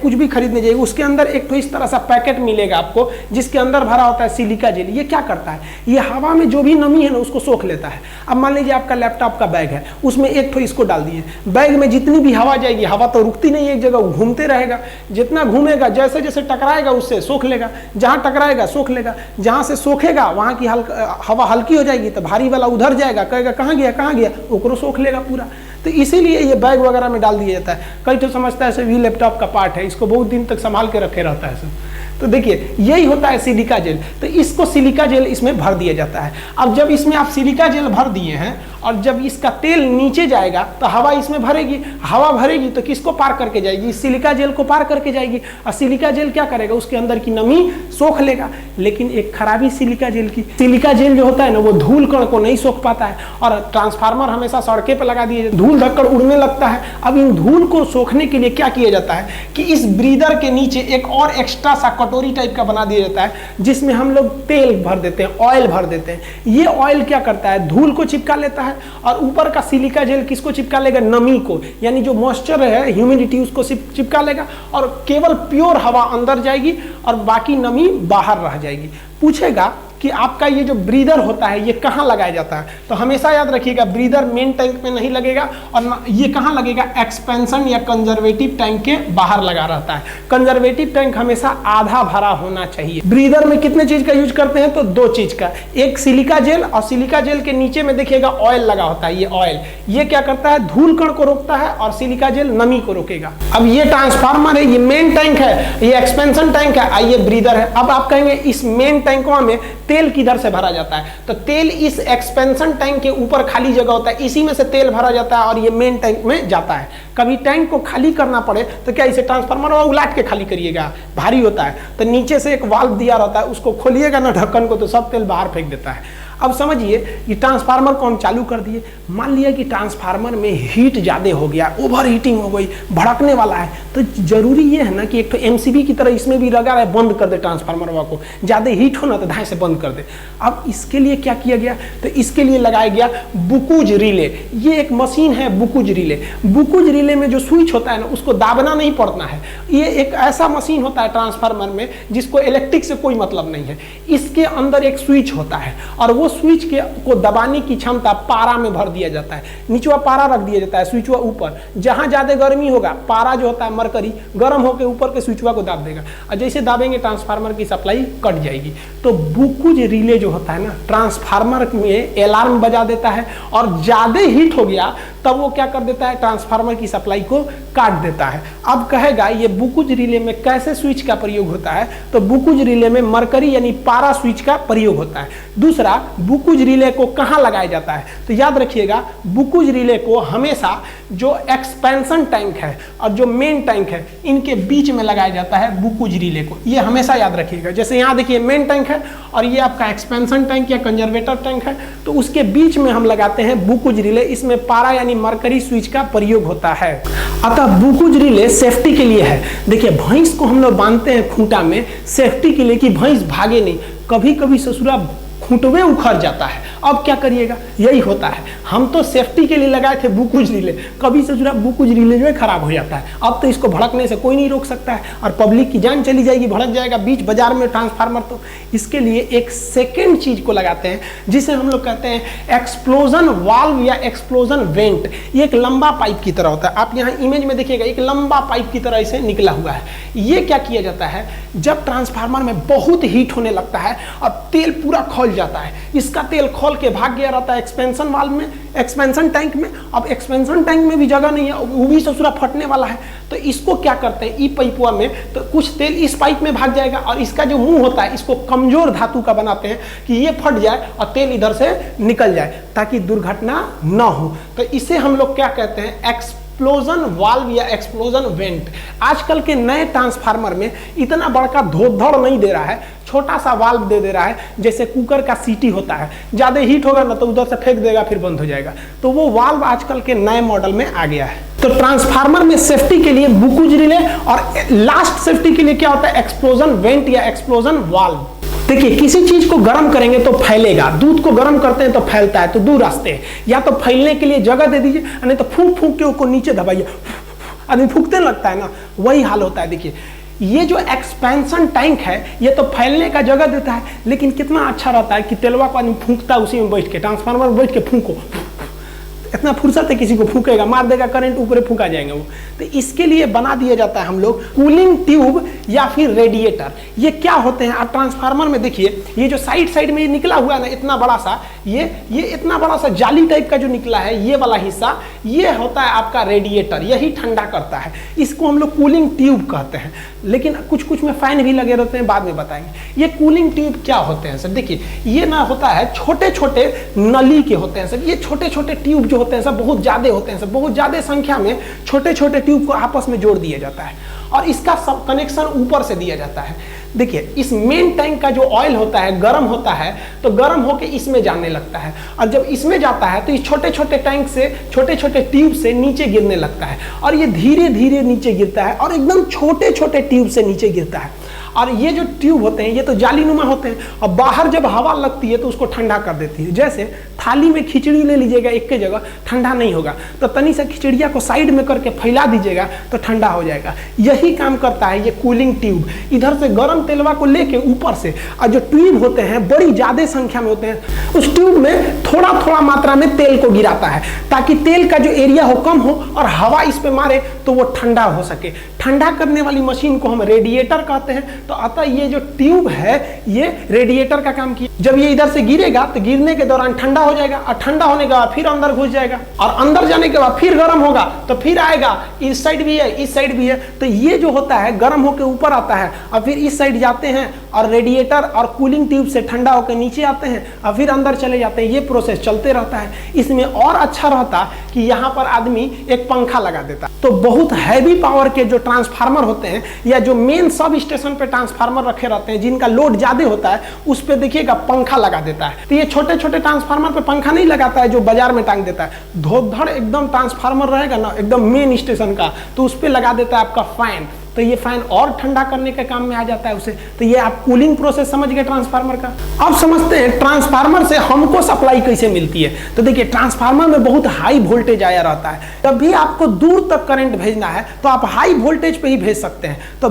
कुछ भी खरीदने जाइए, उसके अंदर एक तो इस तरह सा पैकेट मिलेगा आपको जिसके अंदर भरा होता है सिलिका जेल। ये क्या करता है, ये हवा में जो भी नमी है ना उसको सोख लेता है। अब मान लीजिए आपका लैपटॉप का बैग है, उसमें एक तो इसको डाल दिए, बैग में जितनी भी हवा जाएगी, हवा तो रुकती नहीं एक जगह, घूमते रहेगा, जितना घूमेगा जैसे जैसे टकराएगा उससे सोख लेगा, जहाँ टकराएगा सोख लेगा, जहाँ से सोखेगा वहाँ की हवा हल्की हो जाएगी तो भारी वाला उधर जाएगा, कहेगा कहाँ गया, ओकरो सोख लेगा पूरा। तो इसीलिए ये बैग वगैरह में डाल दिया जाता है। कई तो समझता है सिर्फ लैपटॉप का पार्ट है, इसको बहुत दिन तक संभाल के रखे रहता है सब। तो देखिए यही होता है सिलिका जेल। तो इसको सिलिका जेल इसमें भर दिया जाता है। अब जब इसमें आप सिलिका जेल भर दिए हैं और जब इसका तेल नीचे जाएगा तो हवा इसमें भरेगी, हवा भरेगी तो किसको पार करके जाएगी, सिलिका जेल को पार करके जाएगी। और सिलिका जेल क्या करेगा, उसके अंदर की नमी सोख लेगा। लेकिन एक खराबी सिलिका जेल की, सिलिका जेल जो होता है ना वो धूल कण को नहीं सोख पाता है। और ट्रांसफार्मर हमेशा सड़के पर लगा दिए, धूल धक्कड़ उड़ने लगता है। अब इन धूल को सोखने के लिए क्या किया जाता है कि इस ब्रीदर के नीचे एक और एक्स्ट्रा सा कटोरी टाइप का बना दिया जाता है जिसमें हम लोग तेल भर देते हैं, ऑयल भर देते हैं। ये ऑयल क्या करता है, धूल को चिपका लेता है और ऊपर का सिलिका जेल किसको चिपका लेगा, नमी को, यानी जो मॉइस्चर है, ह्यूमिडिटी, उसको चिपका लेगा और केवल प्योर हवा अंदर जाएगी और बाकी नमी बाहर रह जाएगी। पूछेगा कि आपका ये जो ब्रीदर होता है ये कहाँ लगाया जाता है, तो हमेशा याद रखिएगा ब्रीदर मेन टैंक में नहीं लगेगा और ये कहाँ लगेगा, एक्सपेंशन या कंजर्वेटिव टैंक के बाहर लगा रहता है। कंजर्वेटिव टैंक हमेशा आधा भरा होना चाहिए। ब्रीदर में कितने चीज का यूज करते हैं, तो 2 चीज का, एक सिलिका जेल और सिलिका जेल के नीचे में देखिएगा ऑयल लगा होता है। ये ऑयल ये क्या करता है, धूल कण को रोकता है और सिलिका जेल नमी को रोकेगा। अब ये ट्रांसफार्मर है, ये मेन टैंक है, ये एक्सपेंशन टैंक है, आइए ब्रीदर है। अब आप कहेंगे इस मेन टैंकों में तेल किधर से भरा जाता है, तो तेल इस एक्सपेंशन टैंक के ऊपर खाली जगह होता है, इसी में से तेल भरा जाता है और ये मेन टैंक में जाता है। कभी टैंक को खाली करना पड़े तो क्या इसे ट्रांसफार्मर उलाट के खाली करिएगा, भारी होता है, तो नीचे से एक वाल्व दिया रहता है, उसको खोलिएगा ना ढक्कन को तो सब तेल बाहर फेंक देता है। अब समझिए ये ट्रांसफार्मर को हम चालू कर दिए, मान लिया कि ट्रांसफार्मर में हीट ज़्यादा हो गया, ओवर हीटिंग हो गई, भड़कने वाला है, तो जरूरी ये है ना कि एक तो एमसीबी की तरह इसमें भी लगा है, बंद कर दे ट्रांसफार्मर को, ज़्यादा हीट हो ना तो धाए से बंद कर दे। अब इसके लिए क्या किया गया, तो इसके लिए लगाया गया बुकुज रिले। ये एक मशीन है बुकुज रिले। बुकुज रिले में जो स्विच होता है ना उसको दाबना नहीं पड़ता है। ये एक ऐसा मशीन होता है ट्रांसफार्मर में जिसको इलेक्ट्रिक से कोई मतलब नहीं है। इसके अंदर एक स्विच होता है और वो स्विच को दबाने की क्षमता पारा में भर दिया जाता है। नीचवा पारा रख दिया जाता है, स्विचवा ऊपर, जहां ज्यादा गर्मी होगा पारा जो होता है मरकरी गर्म होकर ऊपर के स्विचवा को दाब देगा और जैसे दाबेंगे ट्रांसफार्मर की सप्लाई कट जाएगी। तो बुकुज रिले जो होता है ना ट्रांसफार्मर में अलार्म बजा देता है और ज्यादा हीट हो गया तब वो क्या कर देता है, ट्रांसफार्मर की सप्लाई को काट देता है। अब कहेगा ये बुकुज रिले में कैसे स्विच का प्रयोग होता है, तो बुकुज रिले में मरकरी यानी पारा स्विच का प्रयोग होता है। दूसरा, बुकुज रिले को कहां लगाया जाता है, तो याद रखिएगा बुकुज रिले को हमेशा जो एक्सपेंशन टैंक है और जो मेन टैंक है इनके बीच में लगाया जाता है बुकुज रिले को, ये हमेशा याद रखिएगा। जैसे यहाँ देखिए मेन टैंक है और ये आपका एक्सपेंशन टैंक या कंजर्वेटर टैंक है, तो उसके बीच में हम लगाते हैं बुकुज रिले, इसमें पारा यानी मरकरी स्विच का प्रयोग होता है। अतः बुकुज रिले सेफ्टी के लिए है। देखिए भैंस को हम लोग बांधते हैं खूंटा में सेफ्टी के लिए कि भैंस भागे नहीं, कभी कभी ससुरा खूंटवे उखड़ जाता है, अब क्या करिएगा, यही होता है। हम तो सेफ्टी के लिए लगाए थे बुकुज रिले, कभी ससुरा बुकुज रिले जो है खराब हो जाता है, अब तो इसको भड़कने से कोई नहीं रोक सकता है और पब्लिक की जान चली जाएगी, भड़क जाएगा बीच बाजार में ट्रांसफार्मर। तो इसके लिए एक सेकेंड चीज को लगाते हैं जिसे हम लोग कहते हैं एक्सप्लोजन वाल्व या एक्सप्लोजन वेंट। ये एक लंबा पाइप की तरह होता है, आप यहाँ इमेज में देखिएगा एक लंबा पाइप की तरह इसे निकला हुआ है। ये क्या किया जाता है, जब ट्रांसफार्मर में बहुत हीट होने लगता है और तेल पूरा खोल जाता है, इसका तेल खोल के भाग गया रहता है एक्सपेंशन वाल्व में, एक्सपेंशन टैंक में। अब एक्सपेंशन टैंक में भी जगह नहीं है, वो भी ससुरा फटने वाला है, तो इसको क्या करते हैं, ई पाइपुआ में तो कुछ तेल इस पाइप में भाग जाएगा और इसका जो मुंह होता है इसको कमजोर धातु का बनाते हैं कि ये फट जाए और तेल इधर से निकल जाए ताकि दुर्घटना ना हो। तो इसे हम लोग क्या कहते हैं, एक्सप्लोजन वाल्व या एक्सप्लोजन वेंट। आजकल के नए ट्रांसफार्मर में इतना बड़का धोधड़ नहीं दे रहा है, छोटा सा वाल्व दे रहा है, जैसे कुकर का सीटी होता है, ज्यादा हीट होगा ना तो उधर से फेंक देगा फिर बंद हो जाएगा, तो वो वाल्व आजकल के नए मॉडल में आ गया है। तो ट्रांसफार्मर में सेफ्टी के लिए बुकुज रिले और लास्ट सेफ्टी के लिए क्या होता है, एक्सप्लोजन वेंट या एक्सप्लोजन वाल्व। देखिए किसी चीज को गर्म करेंगे तो फैलेगा, दूध को गर्म करते हैं तो फैलता है, तो दो रास्ते हैं, या तो फैलने के लिए जगह दे दीजिए नहीं तो फूंक फूंक के उसको नीचे दबाइए, आदमी फूंकते लगता है ना, वही हाल होता है। देखिए ये जो एक्सपेंशन टैंक है ये तो फैलने का जगह देता है, लेकिन कितना अच्छा रहता है कि तेलवा को आदमी फूंकता है उसी में बैठ के, ट्रांसफार्मर में बैठ के फूंको, इतना फुर्सत है किसी को फूकेगा, मार देगा करंट, ऊपर फूका जाएंगे वो। तो इसके लिए बना दिया जाता है हम लोग कूलिंग ट्यूब या फिर रेडिएटर। ये क्या होते हैं आप ट्रांसफार्मर में देखिए, ये जो साइड में ये निकला हुआ है ना इतना बड़ा सा, ये इतना बड़ा सा जाली टाइप का जो निकला है ये वाला हिस्सा, ये होता है आपका रेडिएटर, यही ठंडा करता है। इसको हम लोग कूलिंग ट्यूब कहते हैं, लेकिन कुछ में फैन भी लगे रहते हैं, बाद में बताएंगे। ये कूलिंग ट्यूब क्या होते हैं सर, देखिए ये ना होता है छोटे छोटे नली के होते हैं सर, ये छोटे छोटे ट्यूब जो होते हैं सब बहुत ज्यादा होते हैं सर, बहुत ज्यादा संख्या में छोटे छोटे ट्यूब को आपस में जोड़ दिया जाता है और इसका सब कनेक्शन ऊपर से दिया जाता है। देखिए इस मेन टैंक का जो ऑयल होता है गर्म होता है तो गर्म होकर इसमें जाने लगता है, और जब इसमें जाता है तो इस छोटे छोटे टैंक से, छोटे छोटे ट्यूब से नीचे गिरने लगता है, और ये धीरे धीरे नीचे गिरता है और एकदम छोटे छोटे ट्यूब से नीचे गिरता है। और ये जो ट्यूब होते हैं ये तो जालीनुमा होते हैं, और बाहर जब हवा लगती है तो उसको ठंडा कर देती है। जैसे थाली में खिचड़ी ले लीजिएगा एक के जगह, ठंडा नहीं होगा, तो तनी सा खिचड़िया को साइड में करके फैला दीजिएगा तो ठंडा हो जाएगा। यही काम करता है ये कूलिंग ट्यूब। इधर से गर्म तेलवा को लेके ऊपर से, और जो ट्यूब होते हैं बड़ी ज्यादा संख्या में होते हैं, उस ट्यूब में थोड़ा थोड़ा मात्रा में तेल को गिराता है ताकि तेल का जो एरिया हो कम हो और हवा इस पे मारे तो वो ठंडा हो सके। ठंडा करने वाली मशीन को हम रेडिएटर कहते हैं। तो अतः ये जो ट्यूब है ये रेडिएटर का काम किया। जब ये इधर से गिरेगा तो गिरने के दौरान ठंडा हो जाएगा, और ठंडा होने के बाद फिर अंदर घुस जाएगा, और अंदर जाने के बाद फिर गर्म होगा तो फिर आएगा, इस साइड भी है इस साइड भी है। तो ये जो होता है गर्म होकर ऊपर आता है और फिर इस साइड जाते हैं, और रेडिएटर और कूलिंग ट्यूब से ठंडा होकर नीचे आते हैं और फिर अंदर चले जाते हैं। ये प्रोसेस चलते रहता है। इसमें और अच्छा रहता कि यहाँ पर आदमी एक पंखा लगा देता, तो बहुत हैवी पावर के जो ट्रांसफार्मर होते हैं या जो मेन सब स्टेशन पे ट्रांसफार्मर रखे रहते हैं जिनका लोड ज्यादा होता है, उस पे देखिएगा पंखा लगा देता है। तो ये छोटे छोटे ट्रांसफार्मर पे पंखा नहीं लगाता है जो बाजार में टांग देता है। धोधड़ एकदम ट्रांसफार्मर रहेगा ना एकदम मेन स्टेशन का, तो उस पे लगा देता है आपका फैन। तो ये फैन और ठंडा करने के काम में आ जाता है उसे। तो ये आप कूलिंग प्रोसेस समझ गए ट्रांसफार्मर का। अब समझते हैं ट्रांसफार्मर से हमको सप्लाई कैसे मिलती है। तो देखिए ट्रांसफार्मर में बहुत हाई वोल्टेज आया रहता है, तब भी आपको दूर तक करंट भेजना है तो आप हाई वोल्टेज पे ही भेज सकते हैं। तो